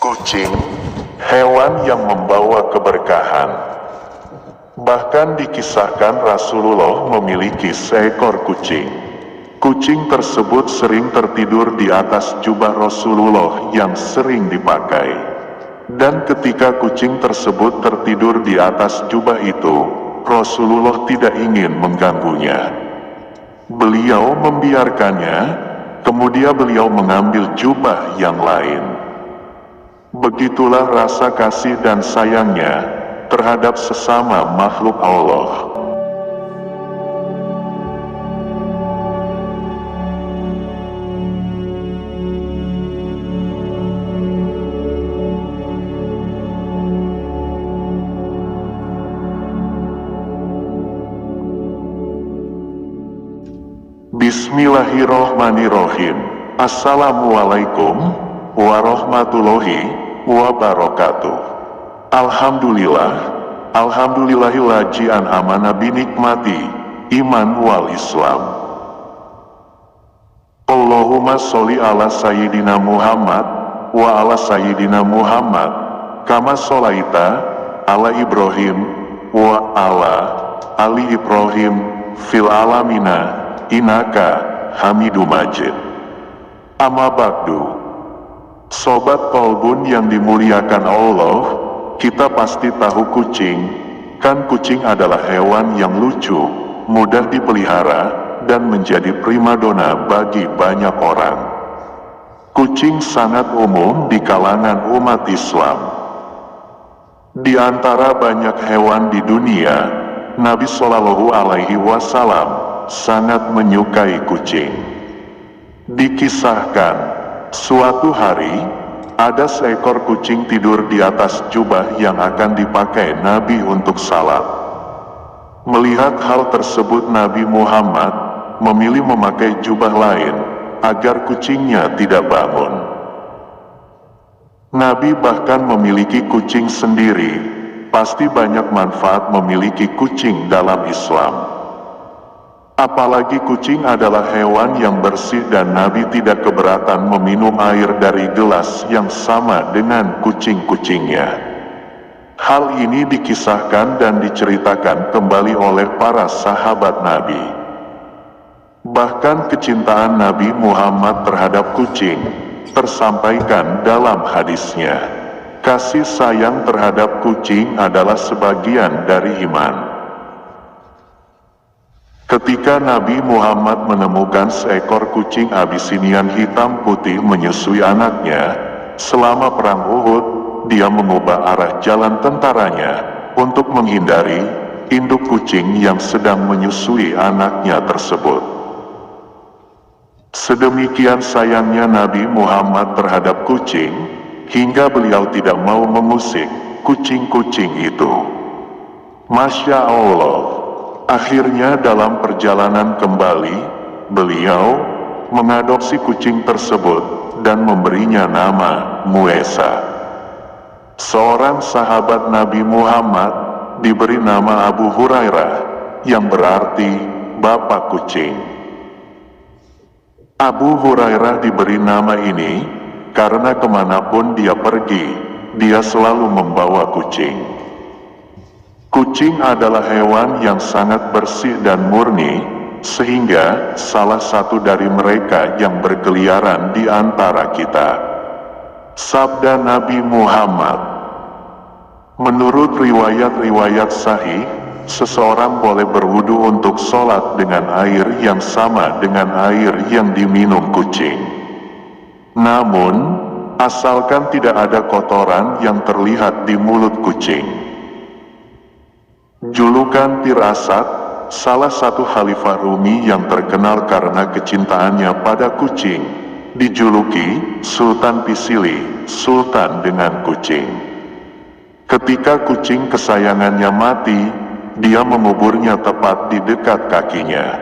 Kucing, hewan yang membawa keberkahan. Bahkan dikisahkan Rasulullah memiliki seekor kucing. Kucing tersebut sering tertidur di atas jubah Rasulullah yang sering dipakai. Dan ketika kucing tersebut tertidur di atas jubah itu, Rasulullah tidak ingin mengganggunya. Beliau membiarkannya, kemudian beliau mengambil jubah yang lain. Begitulah rasa kasih dan sayangnya terhadap sesama makhluk Allah. Bismillahirrohmanirrohim. Assalamualaikum warahmatullahi wabarakatuh. Alhamdulillahillazi an'amana binikmati iman wal Islam. Allahumma sholli ala sayyidina Muhammad wa ala sayyidina Muhammad kama sholaita ala Ibrahim wa ala ali Ibrahim fil alamina innaka Hamidum Majid. Amma ba'du. Sobat Kolbun yang dimuliakan Allah, kita pasti tahu kucing. Kan kucing adalah hewan yang lucu, mudah dipelihara, dan menjadi primadona bagi banyak orang. Kucing sangat umum di kalangan umat Islam. Di antara banyak hewan di dunia, Nabi Shallallahu Alaihi Wasallam sangat menyukai kucing. Dikisahkan, suatu hari, ada seekor kucing tidur di atas jubah yang akan dipakai Nabi untuk salat. Melihat hal tersebut, Nabi Muhammad memilih memakai jubah lain agar kucingnya tidak bangun. Nabi bahkan memiliki kucing sendiri. Pasti banyak manfaat memiliki kucing dalam Islam. Apalagi kucing adalah hewan yang bersih dan Nabi tidak keberatan meminum air dari gelas yang sama dengan kucing-kucingnya. Hal ini dikisahkan dan diceritakan kembali oleh para sahabat Nabi. Bahkan kecintaan Nabi Muhammad terhadap kucing tersampaikan dalam hadisnya. Kasih sayang terhadap kucing adalah sebagian dari iman. Ketika Nabi Muhammad menemukan seekor kucing Abisinian hitam putih menyusui anaknya, selama perang Uhud, dia mengubah arah jalan tentaranya untuk menghindari induk kucing yang sedang menyusui anaknya tersebut. Sedemikian sayangnya Nabi Muhammad terhadap kucing, hingga beliau tidak mau mengusik kucing-kucing itu. Masya Allah. Akhirnya dalam perjalanan kembali, beliau mengadopsi kucing tersebut dan memberinya nama Muesa. Seorang sahabat Nabi Muhammad diberi nama Abu Hurairah, yang berarti bapak kucing. Abu Hurairah diberi nama ini karena kemanapun dia pergi, dia selalu membawa kucing. Kucing adalah hewan yang sangat bersih dan murni, sehingga salah satu dari mereka yang berkeliaran di antara kita. Sabda Nabi Muhammad. Menurut riwayat-riwayat sahih, seseorang boleh berwudu untuk sholat dengan air yang sama dengan air yang diminum kucing. Namun, asalkan tidak ada kotoran yang terlihat di mulut kucing. Julukan Pir Asad, salah satu khalifah Rumi yang terkenal karena kecintaannya pada kucing, dijuluki Sultan Pisili, Sultan dengan kucing. Ketika kucing kesayangannya mati, dia menguburnya tepat di dekat kakinya.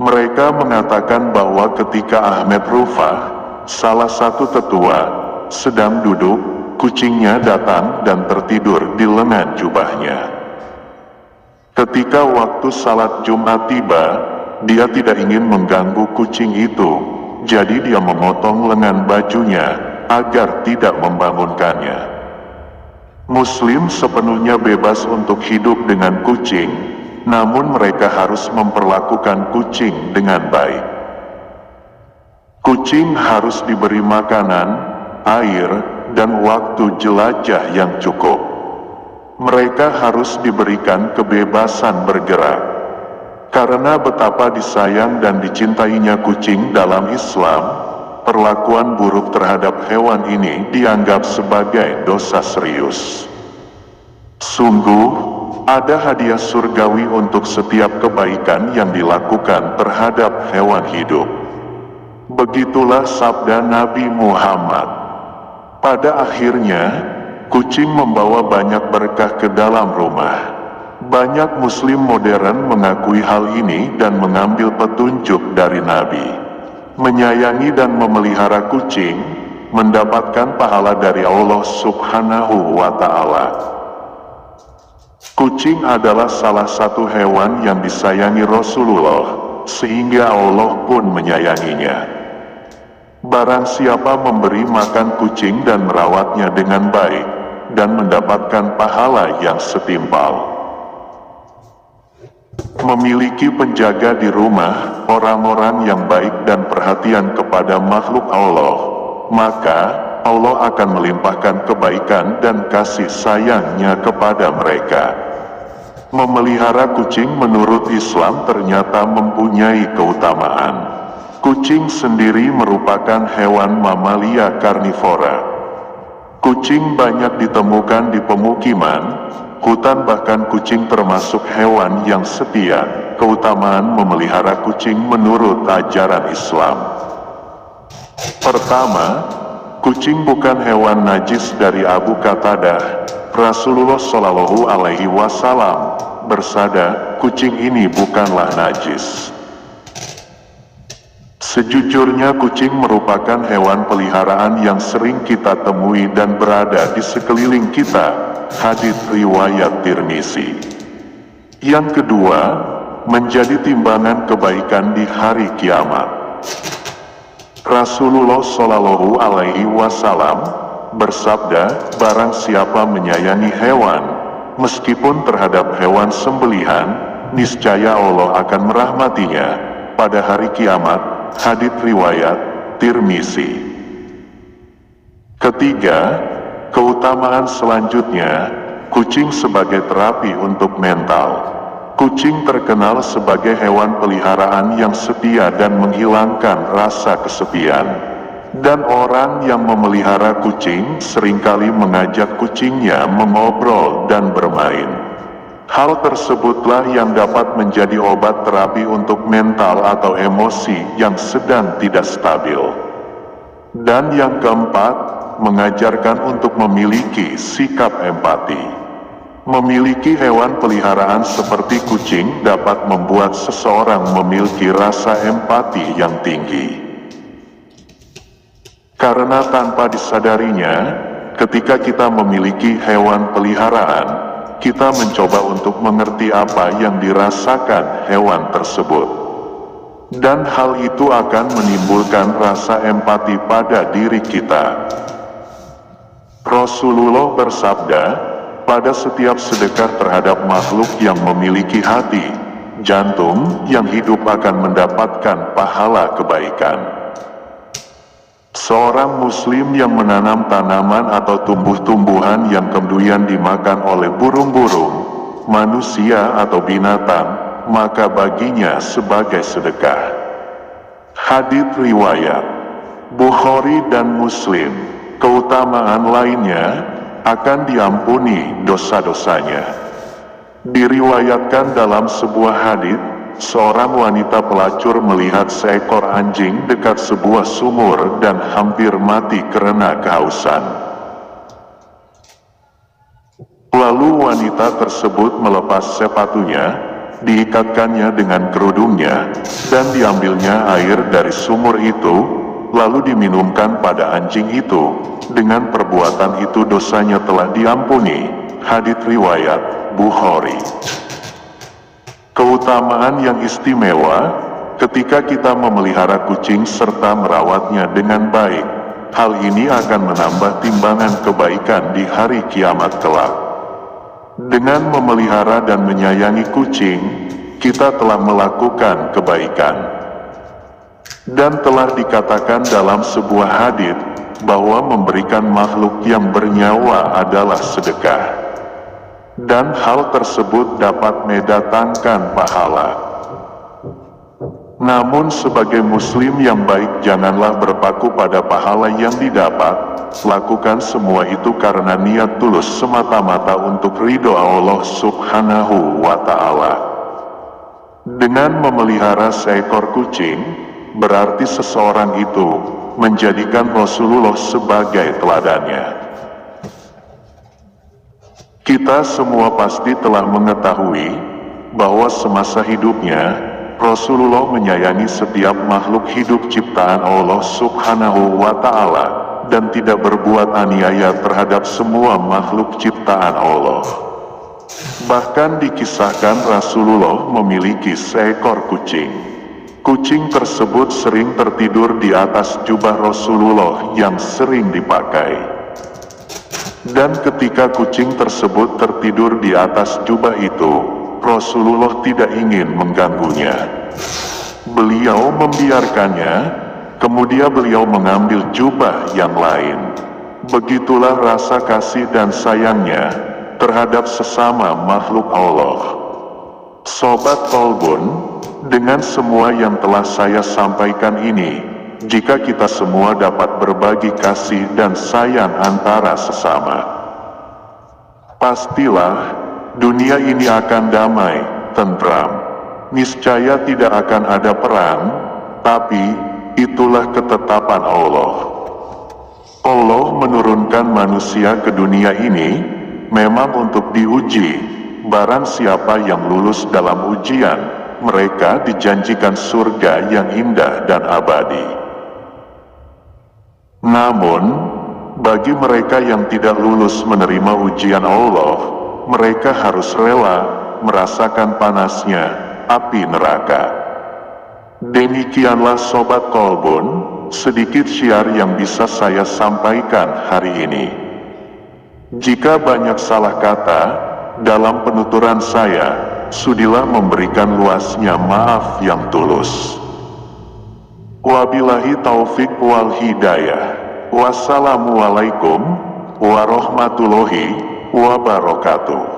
Mereka mengatakan bahwa ketika Ahmed Rufah, salah satu tetua, sedang duduk, kucingnya datang dan tertidur di lengan jubahnya. Ketika waktu salat Jumat tiba, dia tidak ingin mengganggu kucing itu, jadi dia memotong lengan bajunya, agar tidak membangunkannya. Muslim sepenuhnya bebas untuk hidup dengan kucing, namun mereka harus memperlakukan kucing dengan baik. Kucing harus diberi makanan, air, dan waktu jelajah yang cukup. Mereka harus diberikan kebebasan bergerak. Karena betapa disayang dan dicintainya kucing dalam Islam, perlakuan buruk terhadap hewan ini dianggap sebagai dosa serius. Sungguh, ada hadiah surgawi untuk setiap kebaikan yang dilakukan terhadap hewan hidup. Begitulah sabda Nabi Muhammad. Pada akhirnya, kucing membawa banyak berkah ke dalam rumah. Banyak Muslim modern mengakui hal ini dan mengambil petunjuk dari Nabi. Menyayangi dan memelihara kucing, mendapatkan pahala dari Allah Subhanahu wa Ta'ala. Kucing adalah salah satu hewan yang disayangi Rasulullah, sehingga Allah pun menyayanginya. Barang siapa memberi makan kucing dan merawatnya dengan baik, dan mendapatkan pahala yang setimpal. Memiliki penjaga di rumah, orang-orang yang baik dan perhatian kepada makhluk Allah, maka Allah akan melimpahkan kebaikan dan kasih sayangnya kepada mereka. Memelihara kucing menurut Islam ternyata mempunyai keutamaan. Kucing sendiri merupakan hewan mamalia karnivora. Kucing banyak ditemukan di pemukiman, hutan, bahkan kucing termasuk hewan yang setia. Keutamaan memelihara kucing menurut ajaran Islam. Pertama, kucing bukan hewan najis. Dari Abu Qatadah, Rasulullah Shallallahu Alaihi Wasallam bersabda, kucing ini bukanlah najis. Sejujurnya kucing merupakan hewan peliharaan yang sering kita temui dan berada di sekeliling kita. Hadits riwayat Tirmizi. Yang kedua, menjadi timbangan kebaikan di hari kiamat. Rasulullah Shallallahu Alaihi Wasallam bersabda, barang siapa menyayangi hewan, meskipun terhadap hewan sembelihan, niscaya Allah akan merahmatinya pada hari kiamat. Hadits riwayat Tirmizi. Ketiga, keutamaan selanjutnya, kucing sebagai terapi untuk mental. Kucing terkenal sebagai hewan peliharaan yang setia dan menghilangkan rasa kesepian. Dan orang yang memelihara kucing seringkali mengajak kucingnya mengobrol dan bermain. Hal tersebutlah yang dapat menjadi obat terapi untuk mental atau emosi yang sedang tidak stabil. Dan yang keempat, mengajarkan untuk memiliki sikap empati. Memiliki hewan peliharaan seperti kucing dapat membuat seseorang memiliki rasa empati yang tinggi. Karena tanpa disadarinya, ketika kita memiliki hewan peliharaan, kita mencoba untuk mengerti apa yang dirasakan hewan tersebut. Dan hal itu akan menimbulkan rasa empati pada diri kita. Rasulullah bersabda, pada setiap sedekah terhadap makhluk yang memiliki hati, jantung yang hidup akan mendapatkan pahala kebaikan. Seorang muslim yang menanam tanaman atau tumbuh-tumbuhan yang kemudian dimakan oleh burung-burung, manusia atau binatang, maka baginya sebagai sedekah. Hadits riwayat Bukhari dan Muslim. Keutamaan lainnya, akan diampuni dosa-dosanya. Diriwayatkan dalam sebuah hadits, seorang wanita pelacur melihat seekor anjing dekat sebuah sumur dan hampir mati karena kehausan. Lalu wanita tersebut melepas sepatunya, diikatkannya dengan kerudungnya, dan diambilnya air dari sumur itu, lalu diminumkan pada anjing itu. Dengan perbuatan itu dosanya telah diampuni. Hadits riwayat Bukhari. Keutamaan yang istimewa ketika kita memelihara kucing serta merawatnya dengan baik. hal ini akan menambah timbangan kebaikan di hari kiamat kelak. Dengan memelihara dan menyayangi kucing, kita telah melakukan kebaikan. Dan telah dikatakan dalam sebuah hadits bahwa memberikan makhluk yang bernyawa adalah sedekah. Dan hal tersebut dapat mendatangkan pahala. Namun sebagai muslim yang baik, janganlah berpaku pada pahala yang didapat. Lakukan semua itu karena niat tulus semata-mata untuk ridho Allah Subhanahu wa Ta'ala. Dengan memelihara seekor kucing, berarti seseorang itu menjadikan Rasulullah sebagai teladannya. Kita semua pasti telah mengetahui bahwa semasa hidupnya, Rasulullah menyayangi setiap makhluk hidup ciptaan Allah Subhanahu wa Ta'ala dan tidak berbuat aniaya terhadap semua makhluk ciptaan Allah. Bahkan dikisahkan Rasulullah memiliki seekor kucing. Kucing tersebut sering tertidur di atas jubah Rasulullah yang sering dipakai. Dan ketika kucing tersebut tertidur di atas jubah itu, Rasulullah tidak ingin mengganggunya. Beliau membiarkannya, kemudian beliau mengambil jubah yang lain. Begitulah rasa kasih dan sayangnya terhadap sesama makhluk Allah. Sobat Kolbun, dengan semua yang telah saya sampaikan ini, jika kita semua dapat berbagi kasih dan sayang antara sesama, pastilah dunia ini akan damai, tentram. Niscaya tidak akan ada perang, tapi itulah ketetapan Allah. Allah menurunkan manusia ke dunia ini memang untuk diuji. Barang siapa yang lulus dalam ujian, mereka dijanjikan surga yang indah dan abadi. Namun, bagi mereka yang tidak lulus menerima ujian Allah, mereka harus rela merasakan panasnya api neraka. Demikianlah Sobat Kolbun, sedikit syiar yang bisa saya sampaikan hari ini. Jika banyak salah kata dalam penuturan saya, sudilah memberikan luasnya maaf yang tulus. Wabillahi taufik wal hidayah. Wassalamualaikum warahmatullahi wabarakatuh.